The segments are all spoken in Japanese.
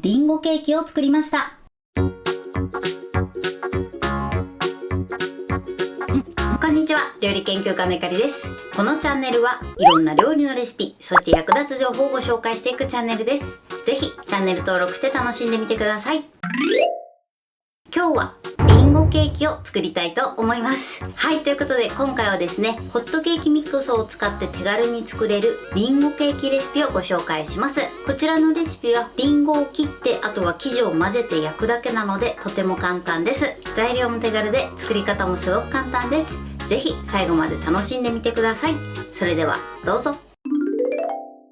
リンゴケーキを作りました。こんにちは、料理研究家のゆかりです。このチャンネルはいろんな料理のレシピ、そして役立つ情報をご紹介していくチャンネルです。ぜひチャンネル登録して楽しんでみてください。今日はリンゴケーキを作りたいと思います。はい、ということで今回はですね、ホットケーキミックスを使って手軽に作れるリンゴケーキレシピをご紹介します。こちらのレシピはリンゴを切って、あとは生地を混ぜて焼くだけなのでとても簡単です。材料も手軽で作り方もすごく簡単です。ぜひ最後まで楽しんでみてください。それではどうぞ。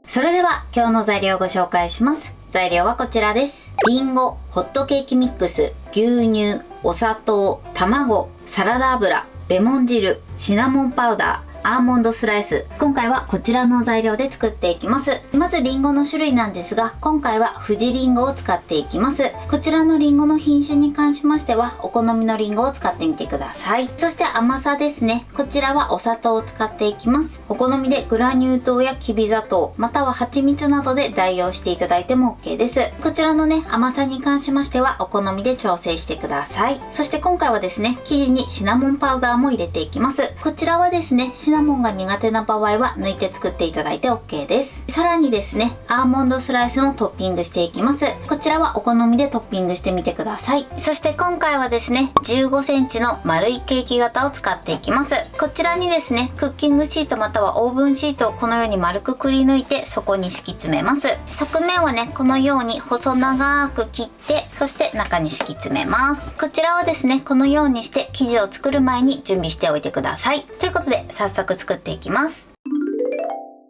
それでは今日の材料をご紹介します。材料はこちらです。リンゴ、ホットケーキミックス、牛乳、お砂糖、卵、サラダ油、レモン汁、シナモンパウダー、アーモンドスライス。今回はこちらの材料で作っていきます。まずリンゴの種類なんですが、今回は富士リンゴを使っていきます。こちらのリンゴの品種に関しましては、お好みのリンゴを使ってみてください。そして甘さですね。こちらはお砂糖を使っていきます。お好みでグラニュー糖やきび砂糖、または蜂蜜などで代用していただいても OK です。こちらのね、甘さに関しましては、お好みで調整してください。そして今回はですね、生地にシナモンパウダーも入れていきます。こちらはですね、シナモンが苦手な場合は抜いて作っていただいて OK です。さらにですね、アーモンドスライスもトッピングしていきます。こちらはお好みでトッピングしてみてください。そして今回はですね、15センチの丸いケーキ型を使っていきます。こちらにですね、クッキングシートまたはオーブンシートをこのように丸くくり抜いて、そこに敷き詰めます。側面をね、このように細長く切って、そして中に敷き詰めます。こちらはですね、このようにして生地を作る前に準備しておいてください。ということで早速作っていきます。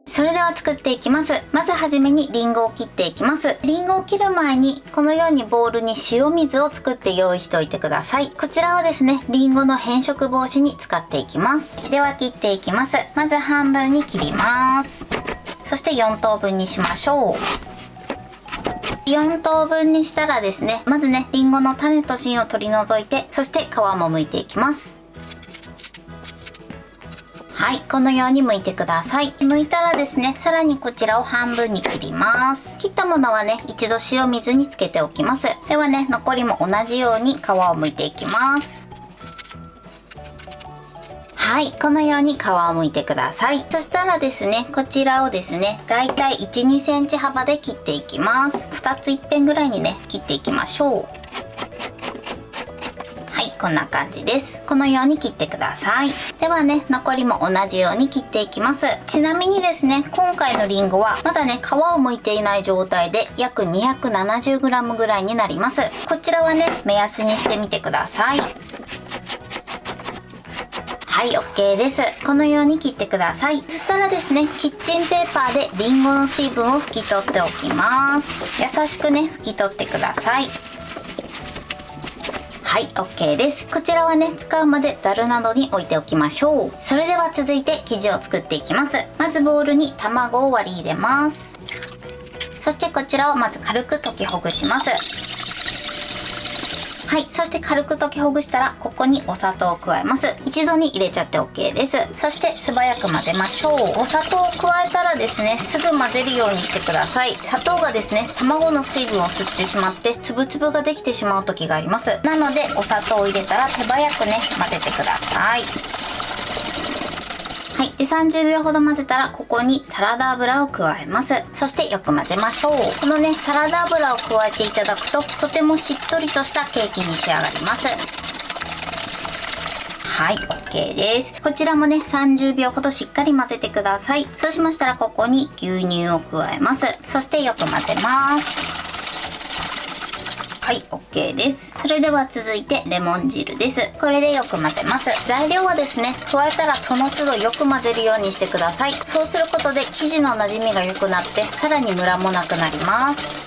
それでは作っていきます。まずはじめにリンゴを切っていきます。リンゴを切る前にこのようにボウルに塩水を作って用意しておいてください。こちらはですね、リンゴの変色防止に使っていきます。では切っていきます。まず半分に切ります。そして4等分にしましょう。4等分にしたらですね、まずね、リンゴの種と芯を取り除いて、そして皮も剥いていきます。はい、このように剥いてください。剥いたらですね、さらにこちらを半分に切ります。切ったものはね、一度塩水につけておきます。ではね、残りも同じように皮を剥いていきます。はい、このように皮を剥いてください。そしたらですね、こちらをですね、だいたい 1,2 センチ幅で切っていきます。2ついっぺんぐらいにね、切っていきましょう。こんな感じです。このように切ってください。ではね、残りも同じように切っていきます。ちなみにですね、今回のリンゴはまだね、皮を剥いていない状態で約 270g ぐらいになります。こちらはね、目安にしてみてください。はい、OK です。このように切ってください。そしたらですね、キッチンペーパーでリンゴの水分を拭き取っておきます。優しくね、拭き取ってください。はい、OK です。こちらはね、使うまでザルなどに置いておきましょう。それでは続いて生地を作っていきます。まずボウルに卵を割り入れます。そしてこちらをまず軽く溶きほぐします。はい、そして軽く溶きほぐしたら、ここにお砂糖を加えます。一度に入れちゃって OK です。そして素早く混ぜましょう。お砂糖を加えたらですね、すぐ混ぜるようにしてください。砂糖がですね、卵の水分を吸ってしまって粒々ができてしまう時があります。なのでお砂糖を入れたら手早くね、混ぜてください。はい。で、30秒ほど混ぜたら、ここにサラダ油を加えます。そしてよく混ぜましょう。このね、サラダ油を加えていただくと、とてもしっとりとしたケーキに仕上がります。はい、OK です。こちらもね、30秒ほどしっかり混ぜてください。そうしましたら、ここに牛乳を加えます。そしてよく混ぜます。はい、OK です。それでは続いてレモン汁です。これでよく混ぜます。材料はですね、加えたらその都度よく混ぜるようにしてください。そうすることで生地の馴染みが良くなって、さらにムラもなくなります。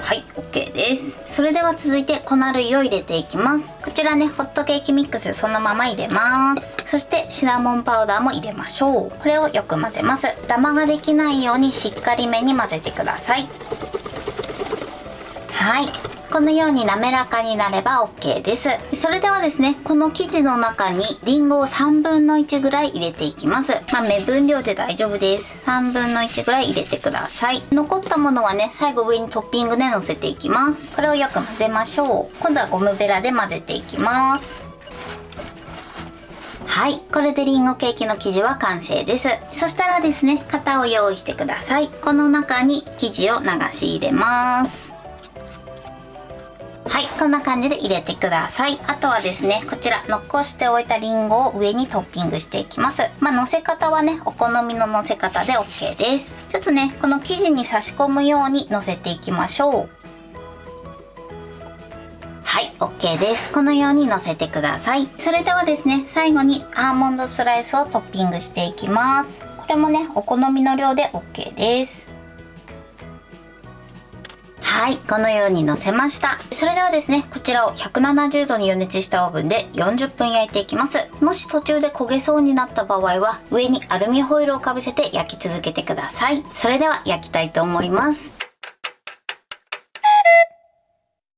はい、OK です。それでは続いて粉類を入れていきます。こちらね、ホットケーキミックスそのまま入れます。そしてシナモンパウダーも入れましょう。これをよく混ぜます。ダマができないようにしっかりめに混ぜてください。はい、このように滑らかになれば OK です。それではですね、この生地の中にリンゴを1/3ぐらい入れていきます。目分量で大丈夫です。1/3ぐらい入れてください。残ったものはね、最後上にトッピングで乗せていきます。これをよく混ぜましょう。今度はゴムベラで混ぜていきます。はい、これでリンゴケーキの生地は完成です。そしたらですね、型を用意してください。この中に生地を流し入れます。はい、こんな感じで入れてください。あとはですね、こちら残しておいたリンゴを上にトッピングしていきます。乗せ方はね、お好みの乗せ方で OK です。ちょっとね、この生地に差し込むように乗せていきましょう。はい、OK です。このように乗せてください。それではですね、最後にアーモンドスライスをトッピングしていきます。これもね、お好みの量で OK です。はい、このように乗せました。それではですね、こちらを170度に予熱したオーブンで40分焼いていきます。もし途中で焦げそうになった場合は、上にアルミホイルをかぶせて焼き続けてください。それでは焼きたいと思います。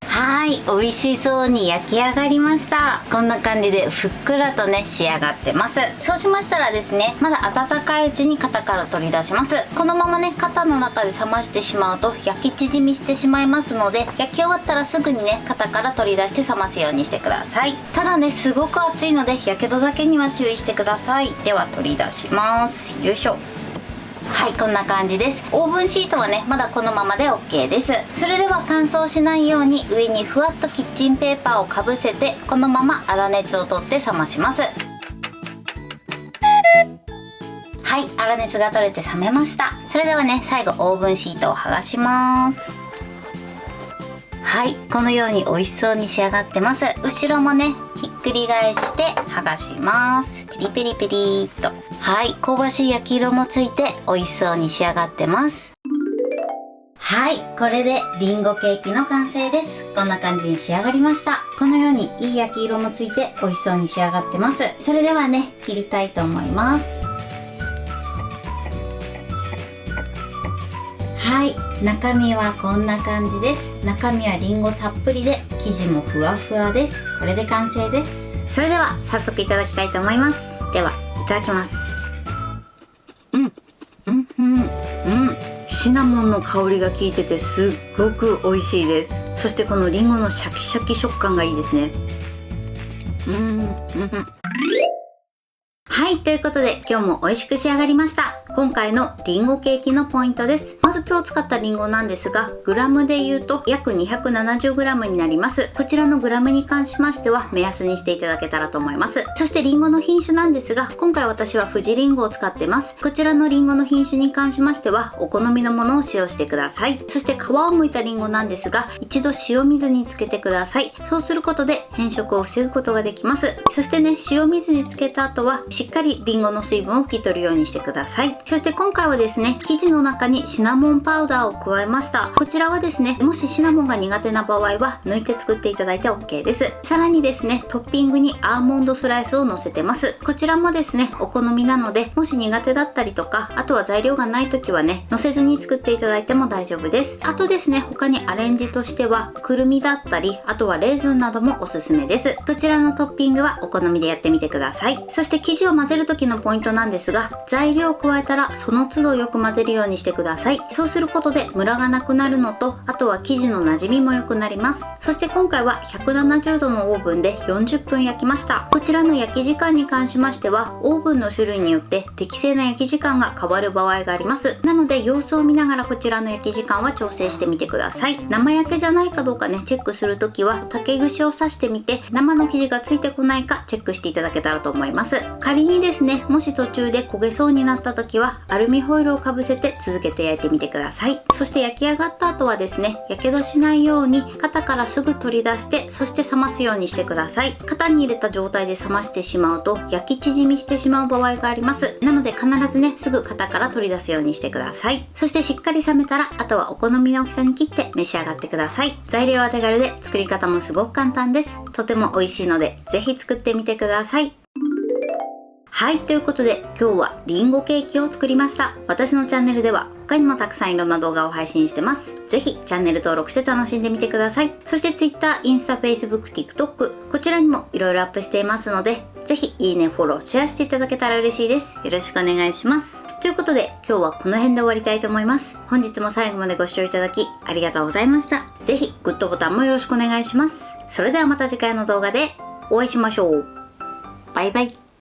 はい、美味しそうに焼き上がりました。こんな感じでふっくらとね、仕上がってます。そうしましたらですね、まだ温かいうちに型から取り出します。このままね、型の中で冷ましてしまうと焼き縮みしてしまいますので、焼き終わったらすぐにね、型から取り出して冷ますようにしてください。ただね、すごく熱いので、やけどだけには注意してください。では取り出します。よいしょ。はい、こんな感じです。オーブンシートはね、まだこのままで OK です。それでは乾燥しないように上にふわっとキッチンペーパーをかぶせて、このまま粗熱を取って冷まします。はい、粗熱が取れて冷めました。それではね、最後オーブンシートを剥がします。はい、このように美味しそうに仕上がってます。後ろもね、ひっくり返して剥がします。ペリペリペリーっと。はい、香ばしい焼き色もついて美味しそうに仕上がってます。はい、これでリンゴケーキの完成です。こんな感じに仕上がりました。このようにいい焼き色もついて美味しそうに仕上がってます。それではね、切りたいと思います。はい、中身はこんな感じです。中身はリンゴたっぷりで生地もふわふわです。これで完成です。それでは早速いただきたいと思います。ではいただきます。シナモンの香りが効いててすっごく美味しいです。そしてこのリンゴのシャキシャキ食感がいいですね。はい、ということで今日も美味しく仕上がりました。今回のリンゴケーキのポイントです。まず今日使ったリンゴなんですが、グラムで言うと約 270g になります。こちらのグラムに関しましては目安にしていただけたらと思います。そしてリンゴの品種なんですが、今回私は富士リンゴを使ってます。こちらのリンゴの品種に関しましてはお好みのものを使用してください。そして皮を剥いたリンゴなんですが、一度塩水につけてください。そうすることで変色を防ぐことができます。そしてね、塩水につけた後はしっかりリンゴの水分を拭き取るようにしてください。そして今回はですね、生地の中にシナモンパウダーを加えました。こちらはですね、もしシナモンが苦手な場合は抜いて作っていただいて OK です。さらにですね、トッピングにアーモンドスライスを乗せてます。こちらもですね、お好みなので、もし苦手だったりとか、あとは材料がない時はね、乗せずに作っていただいても大丈夫です。あとですね、他にアレンジとしてはくるみだったり、あとはレーズンなどもおすすめです。こちらのトッピングはお好みでやってみてください。そして生地を混ぜる時のポイントなんですが、材料を加えたらその都度よく混ぜるようにしてください。そうすることでムラがなくなるのと、あとは生地の馴染みも良くなります。そして今回は170度のオーブンで40分焼きました。こちらの焼き時間に関しましては、オーブンの種類によって適正な焼き時間が変わる場合があります。なので様子を見ながらこちらの焼き時間は調整してみてください。生焼けじゃないかどうかね、チェックするときは竹串を刺してみて、生の生地がついてこないかチェックしていただけたらと思います。仮にですね、もし途中で焦げそうになった時はアルミホイルをかぶせて続けて焼いてみてください。そして焼き上がった後はですね、やけどしないように型からすぐ取り出して、そして冷ますようにしてください。型に入れた状態で冷ましてしまうと焼き縮みしてしまう場合があります。なので必ずね、すぐ型から取り出すようにしてください。そしてしっかり冷めたら、あとはお好みの大きさに切って召し上がってください。材料は手軽で作り方もすごく簡単です。とても美味しいのでぜひ作ってみてください。はい、ということで今日はリンゴケーキを作りました。私のチャンネルでは他にもたくさんいろんな動画を配信してます。ぜひチャンネル登録して楽しんでみてください。そして Twitter、インスタ、Facebook、TikTok こちらにもいろいろアップしていますので、ぜひいいね、フォロー、シェアしていただけたら嬉しいです。よろしくお願いします。ということで今日はこの辺で終わりたいと思います。本日も最後までご視聴いただきありがとうございました。ぜひグッドボタンもよろしくお願いします。それではまた次回の動画でお会いしましょう。バイバイ。